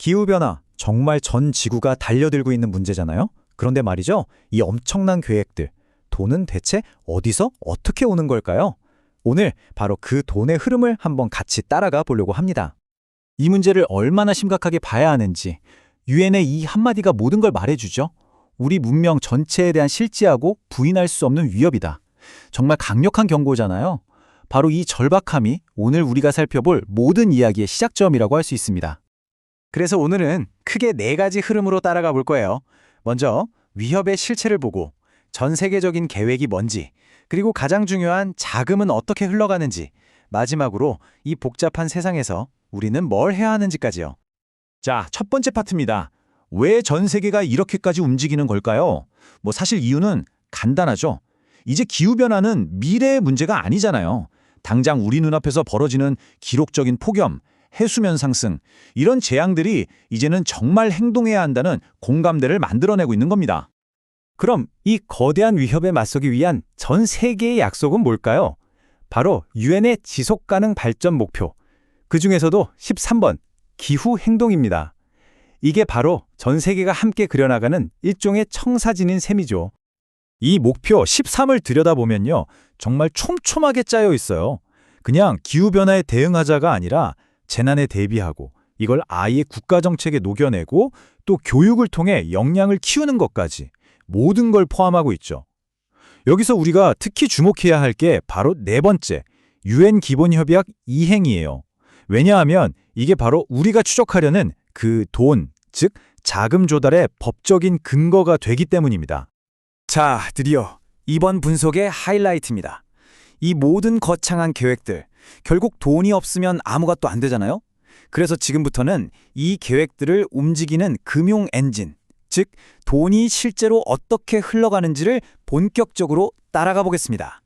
기후변화, 정말 전 지구가 달려들고 있는 문제잖아요? 그런데 말이죠, 이 엄청난 계획들, 돈은 대체 어디서 어떻게 오는 걸까요? 오늘 바로 그 돈의 흐름을 한번 같이 따라가 보려고 합니다. 이 문제를 얼마나 심각하게 봐야 하는지, 유엔의 이 한마디가 모든 걸 말해주죠. 우리 문명 전체에 대한 실제하고 부인할 수 없는 위협이다. 정말 강력한 경고잖아요. 바로 이 절박함이 오늘 우리가 살펴볼 모든 이야기의 시작점이라고 할 수 있습니다. 그래서 오늘은 크게 4가지 흐름으로 따라가 볼 거예요. 먼저 위협의 실체를 보고 전 세계적인 계획이 뭔지, 그리고 가장 중요한 자금은 어떻게 흘러가는지, 마지막으로 이 복잡한 세상에서 우리는 뭘 해야 하는지까지요. 자, 첫 번째 파트입니다. 왜 전 세계가 이렇게까지 움직이는 걸까요? 사실 이유는 간단하죠. 이제 기후변화는 미래의 문제가 아니잖아요. 당장 우리 눈앞에서 벌어지는 기록적인 폭염, 해수면 상승, 이런 재앙들이 이제는 정말 행동해야 한다는 공감대를 만들어내고 있는 겁니다. 그럼 이 거대한 위협에 맞서기 위한 전 세계의 약속은 뭘까요? 바로 유엔의 지속가능 발전 목표. 그 중에서도 13번, 기후 행동입니다. 이게 바로 전 세계가 함께 그려나가는 일종의 청사진인 셈이죠. 이 목표 13을 들여다보면요, 정말 촘촘하게 짜여 있어요. 그냥 기후변화에 대응하자가 아니라 재난에 대비하고 이걸 아예 국가정책에 녹여내고 또 교육을 통해 역량을 키우는 것까지 모든 걸 포함하고 있죠. 여기서 우리가 특히 주목해야 할 게 바로 4번째, 유엔 기본협약 이행이에요. 왜냐하면 이게 바로 우리가 추적하려는 그 돈, 즉 자금 조달의 법적인 근거가 되기 때문입니다. 자, 드디어 이번 분석의 하이라이트입니다. 이 모든 거창한 계획들, 결국 돈이 없으면 아무것도 안 되잖아요? 그래서 지금부터는 이 계획들을 움직이는 금융 엔진, 즉 돈이 실제로 어떻게 흘러가는지를 본격적으로 따라가 보겠습니다.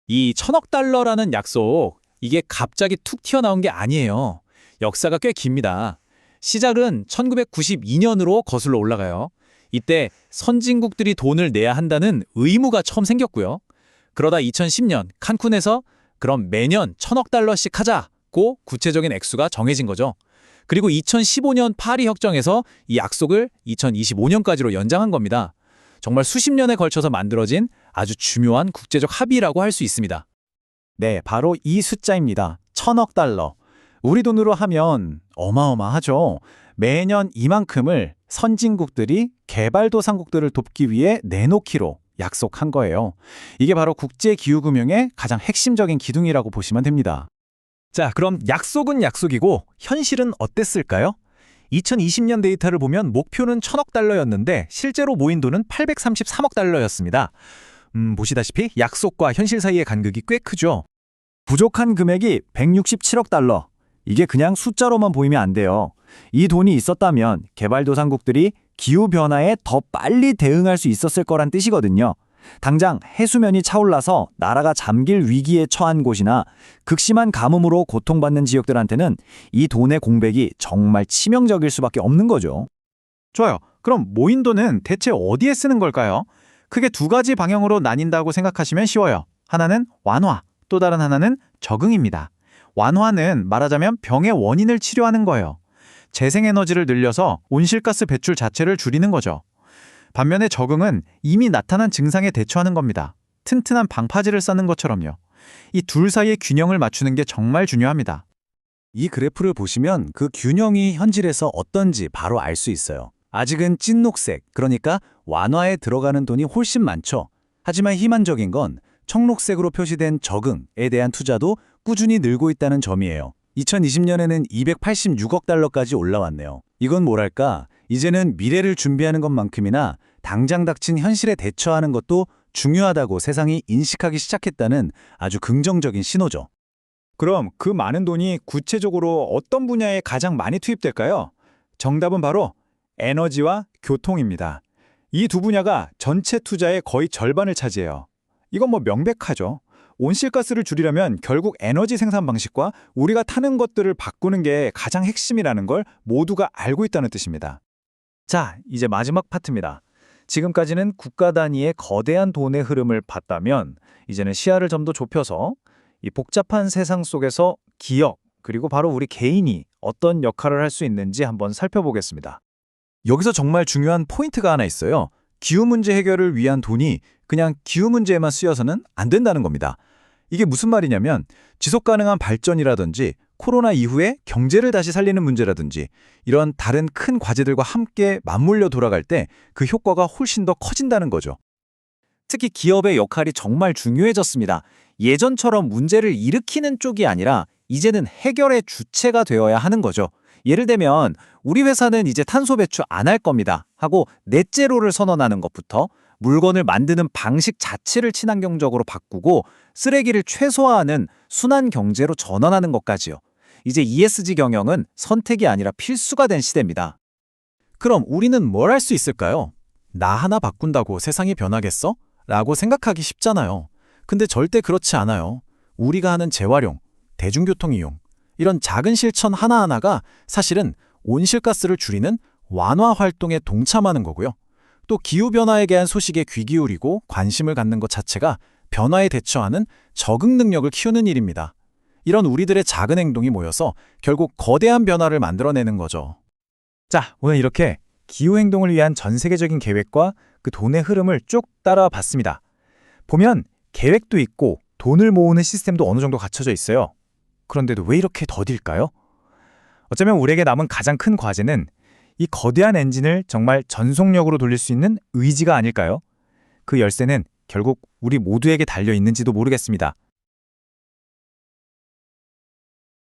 이 1,000억 달러라는 약속, 이게 갑자기 툭 튀어나온 게 아니에요. 역사가 꽤 깁니다. 시작은 1992년으로 거슬러 올라가요. 이때 선진국들이 돈을 내야 한다는 의무가 처음 생겼고요. 그러다 2010년 칸쿤에서 그럼 매년 1,000억 달러씩 하자고 구체적인 액수가 정해진 거죠. 그리고 2015년 파리 협정에서 이 약속을 2025년까지로 연장한 겁니다. 정말 수십 년에 걸쳐서 만들어진 아주 중요한 국제적 합의라고 할 수 있습니다. 네, 바로 이 숫자입니다. 1,000억 달러. 우리 돈으로 하면 어마어마하죠. 매년 이만큼을 선진국들이 개발도상국들을 돕기 위해 내놓기로 약속한 거예요. 이게 바로 국제기후금융의 가장 핵심적인 기둥이라고 보시면 됩니다. 자, 그럼 약속은 약속이고 현실은 어땠을까요? 2020년 데이터를 보면 목표는 1,000억 달러였는데 실제로 모인 돈은 833억 달러였습니다. 보시다시피 약속과 현실 사이의 간극이 꽤 크죠. 부족한 금액이 167억 달러. 이게 그냥 숫자로만 보이면 안 돼요. 이 돈이 있었다면 개발도상국들이 기후변화에 더 빨리 대응할 수 있었을 거란 뜻이거든요. 당장 해수면이 차올라서 나라가 잠길 위기에 처한 곳이나 극심한 가뭄으로 고통받는 지역들한테는 이 돈의 공백이 정말 치명적일 수밖에 없는 거죠. 좋아요. 그럼 모인 돈은 대체 어디에 쓰는 걸까요? 크게 2가지 방향으로 나뉜다고 생각하시면 쉬워요. 하나는 완화, 또 다른 하나는 적응입니다. 완화는 말하자면 병의 원인을 치료하는 거예요. 재생에너지를 늘려서 온실가스 배출 자체를 줄이는 거죠. 반면에 적응은 이미 나타난 증상에 대처하는 겁니다. 튼튼한 방파제를 쌓는 것처럼요. 이 둘 사이의 균형을 맞추는 게 정말 중요합니다. 이 그래프를 보시면 그 균형이 현실에서 어떤지 바로 알 수 있어요. 아직은 찐녹색, 그러니까 완화에 들어가는 돈이 훨씬 많죠. 하지만 희망적인 건 청록색으로 표시된 적응에 대한 투자도 꾸준히 늘고 있다는 점이에요. 2020년에는 286억 달러까지 올라왔네요. 이건 뭐랄까, 이제는 미래를 준비하는 것만큼이나 당장 닥친 현실에 대처하는 것도 중요하다고 세상이 인식하기 시작했다는 아주 긍정적인 신호죠. 그럼 그 많은 돈이 구체적으로 어떤 분야에 가장 많이 투입될까요? 정답은 바로 에너지와 교통입니다. 이 두 분야가 전체 투자의 거의 절반을 차지해요. 이건 명백하죠. 온실가스를 줄이려면 결국 에너지 생산 방식과 우리가 타는 것들을 바꾸는 게 가장 핵심이라는 걸 모두가 알고 있다는 뜻입니다. 자, 이제 마지막 파트입니다. 지금까지는 국가 단위의 거대한 돈의 흐름을 봤다면 이제는 시야를 좀 더 좁혀서 이 복잡한 세상 속에서 기업, 그리고 바로 우리 개인이 어떤 역할을 할 수 있는지 한번 살펴보겠습니다. 여기서 정말 중요한 포인트가 하나 있어요. 기후 문제 해결을 위한 돈이 그냥 기후 문제에만 쓰여서는 안 된다는 겁니다. 이게 무슨 말이냐면 지속 가능한 발전이라든지 코로나 이후에 경제를 다시 살리는 문제라든지 이런 다른 큰 과제들과 함께 맞물려 돌아갈 때 그 효과가 훨씬 더 커진다는 거죠. 특히 기업의 역할이 정말 중요해졌습니다. 예전처럼 문제를 일으키는 쪽이 아니라 이제는 해결의 주체가 되어야 하는 거죠. 예를 들면 우리 회사는 이제 탄소 배출 안 할 겁니다 하고 넷제로를 선언하는 것부터 물건을 만드는 방식 자체를 친환경적으로 바꾸고 쓰레기를 최소화하는 순환 경제로 전환하는 것까지요. 이제 ESG 경영은 선택이 아니라 필수가 된 시대입니다. 그럼 우리는 뭘 할 수 있을까요? 나 하나 바꾼다고 세상이 변하겠어? 라고 생각하기 쉽잖아요. 근데 절대 그렇지 않아요. 우리가 하는 재활용, 대중교통 이용, 이런 작은 실천 하나하나가 사실은 온실가스를 줄이는 완화 활동에 동참하는 거고요. 또 기후변화에 대한 소식에 귀 기울이고 관심을 갖는 것 자체가 변화에 대처하는 적응 능력을 키우는 일입니다. 이런 우리들의 작은 행동이 모여서 결국 거대한 변화를 만들어내는 거죠. 자, 오늘 이렇게 기후행동을 위한 전 세계적인 계획과 그 돈의 흐름을 쭉 따라와 봤습니다. 보면 계획도 있고 돈을 모으는 시스템도 어느 정도 갖춰져 있어요. 그런데도 왜 이렇게 더딜까요? 어쩌면 우리에게 남은 가장 큰 과제는 이 거대한 엔진을 정말 전속력으로 돌릴 수 있는 의지가 아닐까요? 그 열쇠는 결국 우리 모두에게 달려 있는지도 모르겠습니다.